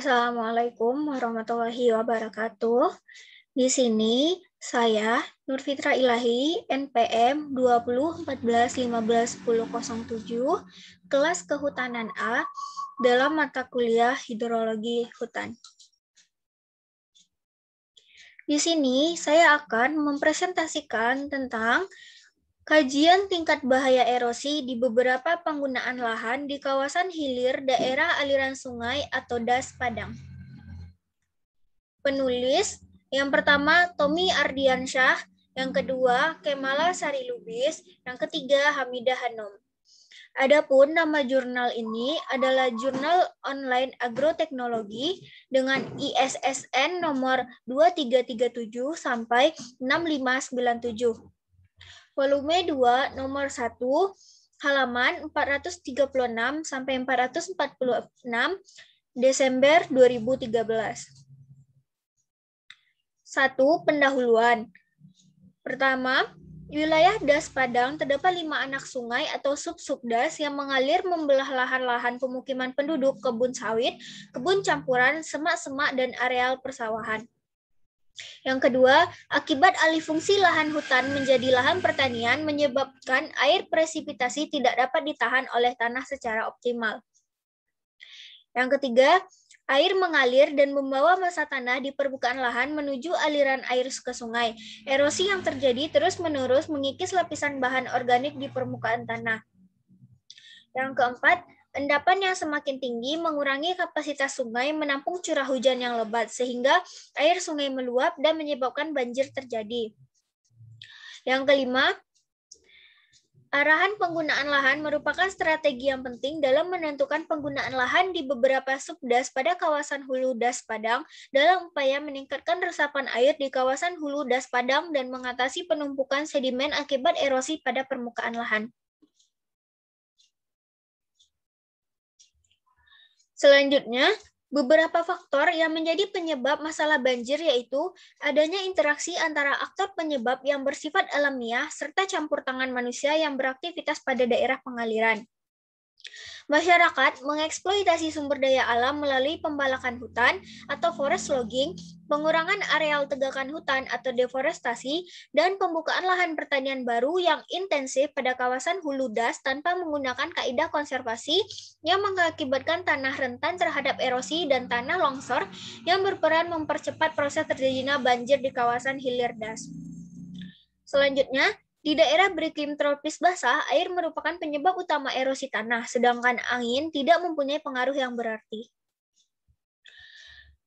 Assalamualaikum warahmatullahi wabarakatuh. Di sini saya Nur Fitra Ilahi, NPM 2014151007, kelas Kehutanan A dalam mata kuliah Hidrologi Hutan. Di sini saya akan mempresentasikan tentang kajian tingkat bahaya erosi di beberapa penggunaan lahan di kawasan hilir daerah aliran sungai atau DAS Padang. Penulis yang pertama Tommy Ardiansyah, yang kedua Kemala Sari Lubis, yang ketiga Hamidah Hanum. Adapun nama jurnal ini adalah Jurnal Online Agroteknologi dengan ISSN nomor 2337 sampai 6597. Volume 2 nomor 1 halaman 436 sampai 446 Desember 2013. 1. Pendahuluan. Pertama, wilayah DAS Padang terdapat 5 anak sungai atau sub-subdas yang mengalir membelah lahan-lahan pemukiman penduduk, kebun sawit, kebun campuran, semak-semak, dan areal persawahan. Yang kedua, akibat alih fungsi lahan hutan menjadi lahan pertanian menyebabkan air presipitasi tidak dapat ditahan oleh tanah secara optimal. Yang ketiga, air mengalir dan membawa massa tanah di permukaan lahan menuju aliran air ke sungai. Erosi yang terjadi terus-menerus mengikis lapisan bahan organik di permukaan tanah. Yang keempat, endapan yang semakin tinggi mengurangi kapasitas sungai menampung curah hujan yang lebat, sehingga air sungai meluap dan menyebabkan banjir terjadi. Yang kelima, arahan penggunaan lahan merupakan strategi yang penting dalam menentukan penggunaan lahan di beberapa subdas pada kawasan hulu DAS Padang dalam upaya meningkatkan resapan air di kawasan hulu DAS Padang dan mengatasi penumpukan sedimen akibat erosi pada permukaan lahan. Selanjutnya, beberapa faktor yang menjadi penyebab masalah banjir yaitu adanya interaksi antara aktor penyebab yang bersifat alamiah serta campur tangan manusia yang beraktivitas pada daerah pengaliran. Masyarakat mengeksploitasi sumber daya alam melalui pembalakan hutan atau forest logging, pengurangan areal tegakan hutan atau deforestasi, dan pembukaan lahan pertanian baru yang intensif pada kawasan hulu DAS tanpa menggunakan kaidah konservasi yang mengakibatkan tanah rentan terhadap erosi dan tanah longsor yang berperan mempercepat proses terjadinya banjir di kawasan hilir DAS. Selanjutnya, di daerah beriklim tropis basah, air merupakan penyebab utama erosi tanah, sedangkan angin tidak mempunyai pengaruh yang berarti.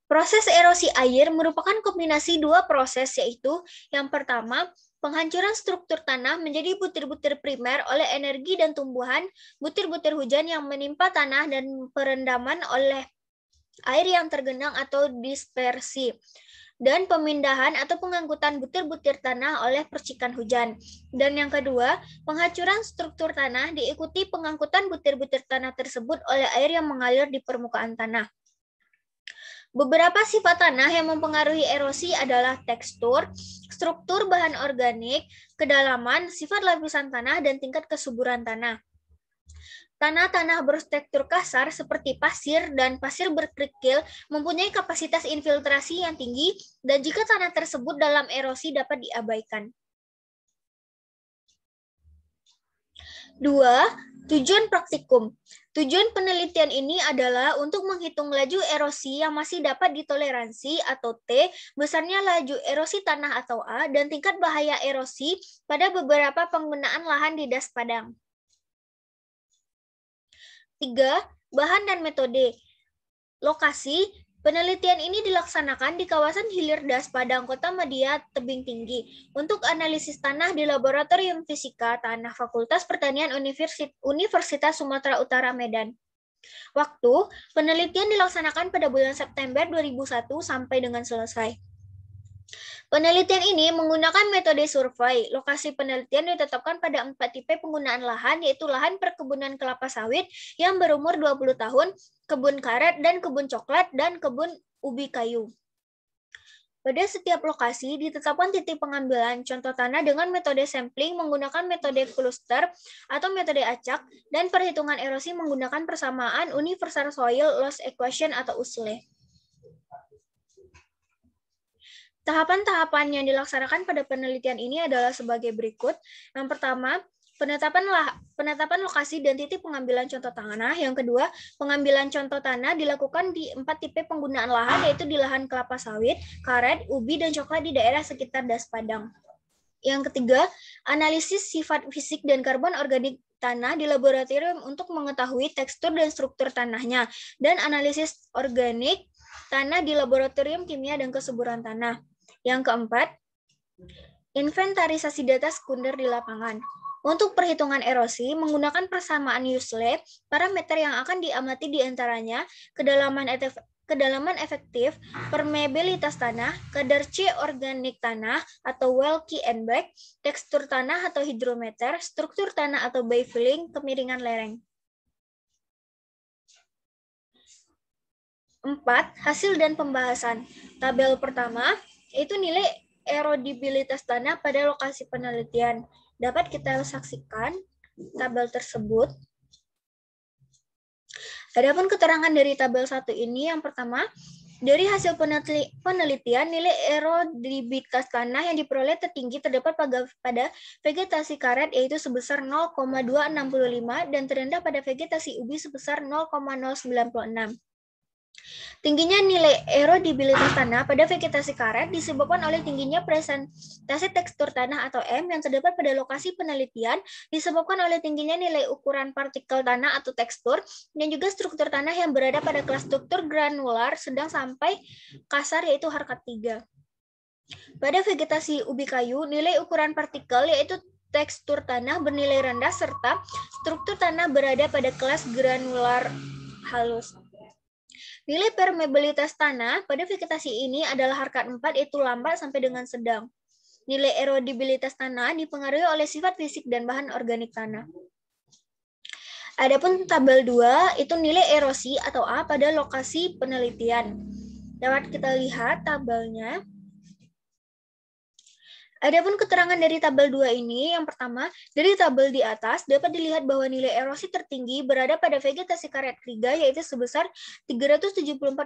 Proses erosi air merupakan kombinasi dua proses, yaitu yang pertama, penghancuran struktur tanah menjadi butir-butir primer oleh energi dan tumbuhan, butir-butir hujan yang menimpa tanah, dan perendaman oleh air yang tergenang atau dispersi, dan pemindahan atau pengangkutan butir-butir tanah oleh percikan hujan. Dan yang kedua, penghancuran struktur tanah diikuti pengangkutan butir-butir tanah tersebut oleh air yang mengalir di permukaan tanah. Beberapa sifat tanah yang mempengaruhi erosi adalah tekstur, struktur bahan organik, kedalaman, sifat lapisan tanah, dan tingkat kesuburan tanah. Tanah-tanah bertekstur kasar seperti pasir dan pasir berkerikil mempunyai kapasitas infiltrasi yang tinggi dan jika tanah tersebut dalam erosi dapat diabaikan. 2. Tujuan praktikum. Tujuan penelitian ini adalah untuk menghitung laju erosi yang masih dapat ditoleransi atau T, besarnya laju erosi tanah atau A, dan tingkat bahaya erosi pada beberapa penggunaan lahan di DAS Padang. 3. Bahan dan metode. Lokasi. Penelitian ini dilaksanakan di kawasan hilir DAS Padang, Kota Media, Tebing Tinggi. Untuk analisis tanah di Laboratorium Fisika Tanah Fakultas Pertanian Universitas Sumatera Utara, Medan. Waktu. Penelitian dilaksanakan pada bulan September 2001 sampai dengan selesai. Penelitian ini menggunakan metode survei. Lokasi penelitian ditetapkan pada 4 tipe penggunaan lahan, yaitu lahan perkebunan kelapa sawit yang berumur 20 tahun, kebun karet dan kebun coklat, dan kebun ubi kayu. Pada setiap lokasi ditetapkan titik pengambilan contoh tanah dengan metode sampling menggunakan metode cluster atau metode acak, dan perhitungan erosi menggunakan persamaan Universal Soil Loss Equation atau USLE. Tahapan-tahapan yang dilaksanakan pada penelitian ini adalah sebagai berikut. Yang pertama, penetapan lokasi dan titik pengambilan contoh tanah. Yang kedua, pengambilan contoh tanah dilakukan di 4 tipe penggunaan lahan, yaitu di lahan kelapa sawit, karet, ubi, dan coklat di daerah sekitar Das Padang. Yang ketiga, analisis sifat fisik dan karbon organik tanah di laboratorium untuk mengetahui tekstur dan struktur tanahnya, dan analisis organik tanah di laboratorium kimia dan kesuburan tanah. Yang keempat, inventarisasi data sekunder di lapangan. Untuk perhitungan erosi, menggunakan persamaan Useley, parameter yang akan diamati diantaranya kedalaman efektif, permeabilitas tanah, kadar C organik tanah atau Welke and Beck, tekstur tanah atau hidrometer, struktur tanah atau Baffling, kemiringan lereng. 4. Hasil dan pembahasan. Tabel pertama, yaitu nilai erodibilitas tanah pada lokasi penelitian. Dapat kita saksikan tabel tersebut. Adapun keterangan dari tabel 1 ini, yang pertama, dari hasil penelitian, nilai erodibilitas tanah yang diperoleh tertinggi terdapat pada vegetasi karet, yaitu sebesar 0,265, dan terendah pada vegetasi ubi sebesar 0,096. Tingginya nilai erodibilitas tanah pada vegetasi karet disebabkan oleh tingginya presentasi tekstur tanah atau M yang terdapat pada lokasi penelitian, disebabkan oleh tingginya nilai ukuran partikel tanah atau tekstur, dan juga struktur tanah yang berada pada kelas struktur granular sedang sampai kasar, yaitu harkat 3. Pada vegetasi ubi kayu, nilai ukuran partikel yaitu tekstur tanah bernilai rendah serta struktur tanah berada pada kelas granular halus. Nilai permeabilitas tanah pada vegetasi ini adalah harkat 4, yaitu lambat sampai dengan sedang. Nilai erodibilitas tanah dipengaruhi oleh sifat fisik dan bahan organik tanah. Adapun tabel 2 itu nilai erosi atau A pada lokasi penelitian. Dapat kita lihat tabelnya. Adapun keterangan dari tabel 2 ini, yang pertama, dari tabel di atas dapat dilihat bahwa nilai erosi tertinggi berada pada vegetasi karet kriga, yaitu sebesar 374,298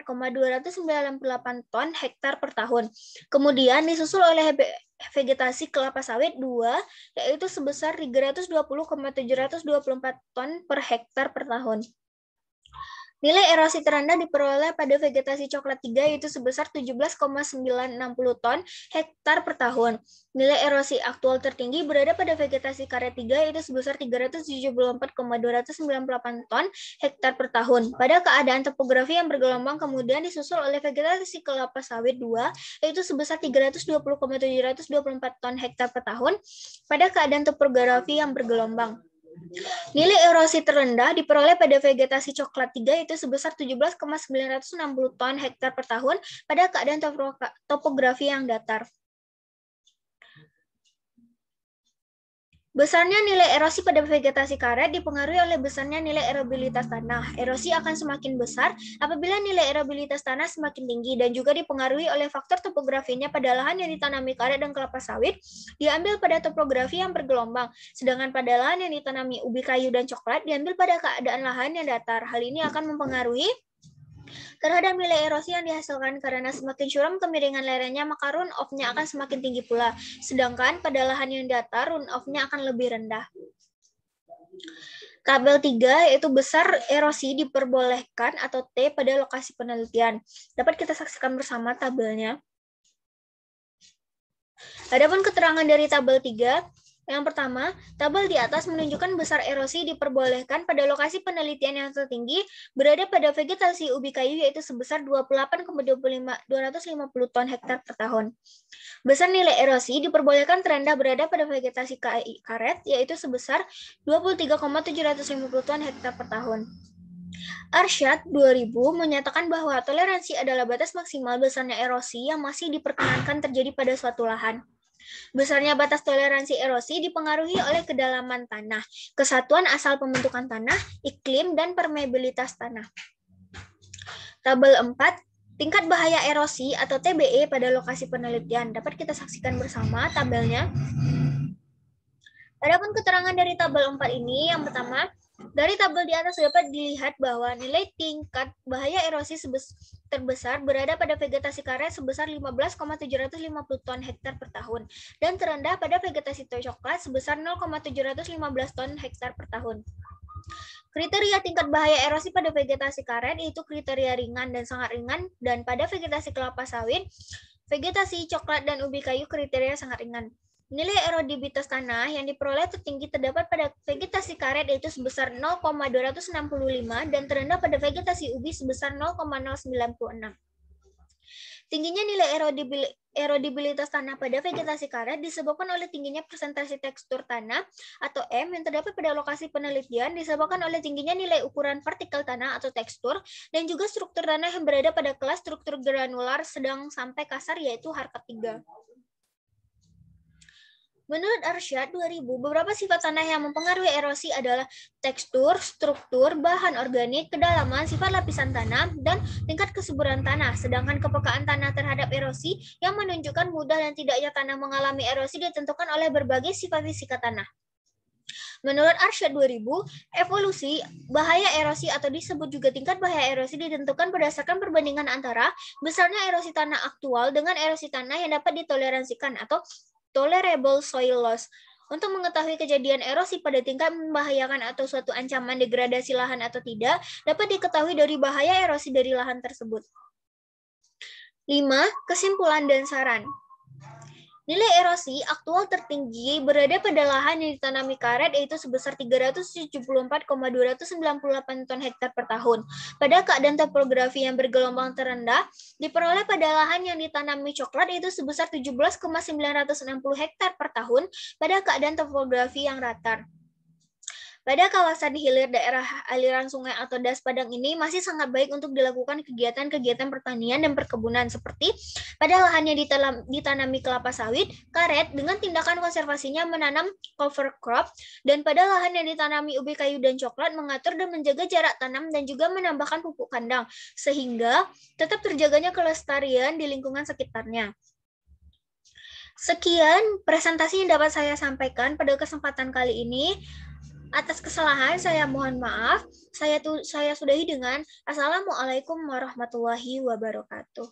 ton hektar per tahun. Kemudian disusul oleh vegetasi kelapa sawit 2, yaitu sebesar 320,724 ton per hektar per tahun. Nilai erosi terendah diperoleh pada vegetasi coklat 3, yaitu sebesar 17,960 ton hektar per tahun. Nilai erosi aktual tertinggi berada pada vegetasi karet 3, yaitu sebesar 374,298 ton hektar per tahun. Pada keadaan topografi yang bergelombang, kemudian disusul oleh vegetasi kelapa sawit 2, yaitu sebesar 320,724 ton hektar per tahun pada keadaan topografi yang bergelombang. Nilai erosi terendah diperoleh pada vegetasi coklat 3, yaitu sebesar 17,960 ton hektar per tahun pada keadaan topografi yang datar. Besarnya nilai erosi pada vegetasi karet dipengaruhi oleh besarnya nilai erodibilitas tanah. Erosi akan semakin besar apabila nilai erodibilitas tanah semakin tinggi, dan juga dipengaruhi oleh faktor topografinya pada lahan yang ditanami karet dan kelapa sawit diambil pada topografi yang bergelombang, sedangkan pada lahan yang ditanami ubi kayu dan coklat diambil pada keadaan lahan yang datar. Hal ini akan mempengaruhi terhadap nilai erosi yang dihasilkan, karena semakin curam kemiringan lerengnya, maka runoff-nya akan semakin tinggi pula. Sedangkan pada lahan yang datar, runoff-nya akan lebih rendah. Tabel 3, yaitu besar erosi diperbolehkan atau T pada lokasi penelitian. Dapat kita saksikan bersama tabelnya. Adapun keterangan dari tabel 3, yang pertama, tabel di atas menunjukkan besar erosi diperbolehkan pada lokasi penelitian yang tertinggi berada pada vegetasi ubi kayu, yaitu sebesar 28,250 ton hektar per tahun. Besar nilai erosi diperbolehkan terendah berada pada vegetasi karet, yaitu sebesar 23,750 ton hektar per tahun. Arsyad 2000 menyatakan bahwa toleransi adalah batas maksimal besarnya erosi yang masih diperkenankan terjadi pada suatu lahan. Besarnya batas toleransi erosi dipengaruhi oleh kedalaman tanah, kesatuan asal pembentukan tanah, iklim, dan permeabilitas tanah. Tabel 4, tingkat bahaya erosi atau TBE pada lokasi penelitian. Dapat kita saksikan bersama tabelnya. Adapun keterangan dari tabel 4 ini, yang pertama, dari tabel di atas dapat dilihat bahwa nilai tingkat bahaya erosi terbesar berada pada vegetasi karet sebesar 15,750 ton hektar per tahun dan terendah pada vegetasi coklat sebesar 0,715 ton hektar per tahun. Kriteria tingkat bahaya erosi pada vegetasi karet yaitu kriteria ringan dan sangat ringan, dan pada vegetasi kelapa sawit, vegetasi coklat dan ubi kayu kriteria sangat ringan. Nilai erodibilitas tanah yang diperoleh tertinggi terdapat pada vegetasi karet yaitu sebesar 0,265 dan terendah pada vegetasi ubi sebesar 0,096. Tingginya nilai erodibilitas tanah pada vegetasi karet disebabkan oleh tingginya persentase tekstur tanah atau M yang terdapat pada lokasi penelitian, disebabkan oleh tingginya nilai ukuran vertikal tanah atau tekstur, dan juga struktur tanah yang berada pada kelas struktur granular sedang sampai kasar yaitu harkat 3. Menurut Arsyad 2000, beberapa sifat tanah yang mempengaruhi erosi adalah tekstur, struktur, bahan organik, kedalaman, sifat lapisan tanah, dan tingkat kesuburan tanah. Sedangkan kepekaan tanah terhadap erosi yang menunjukkan mudah dan tidaknya tanah mengalami erosi ditentukan oleh berbagai sifat fisika tanah. Menurut Arsyad 2000, evolusi bahaya erosi atau disebut juga tingkat bahaya erosi ditentukan berdasarkan perbandingan antara besarnya erosi tanah aktual dengan erosi tanah yang dapat ditoleransikan atau tolerable soil loss. Untuk mengetahui kejadian erosi pada tingkat membahayakan atau suatu ancaman degradasi lahan atau tidak, dapat diketahui dari bahaya erosi dari lahan tersebut. 5. Kesimpulan dan saran. Nilai erosi aktual tertinggi berada pada lahan yang ditanami karet yaitu sebesar 374,298 ton hektar per tahun. Pada keadaan topografi yang bergelombang terendah, diperoleh pada lahan yang ditanami coklat yaitu sebesar 17,960 hektar per tahun pada keadaan topografi yang rata. Pada kawasan hilir daerah aliran sungai atau das padang ini masih sangat baik untuk dilakukan kegiatan-kegiatan pertanian dan perkebunan seperti pada lahan yang ditanami kelapa sawit, karet dengan tindakan konservasinya menanam cover crop, dan pada lahan yang ditanami ubi kayu dan coklat mengatur dan menjaga jarak tanam dan juga menambahkan pupuk kandang sehingga tetap terjaganya kelestarian di lingkungan sekitarnya. Sekian presentasi yang dapat saya sampaikan pada kesempatan kali ini. Atas kesalahan saya mohon maaf. Saya sudahi dengan Assalamualaikum warahmatullahi wabarakatuh.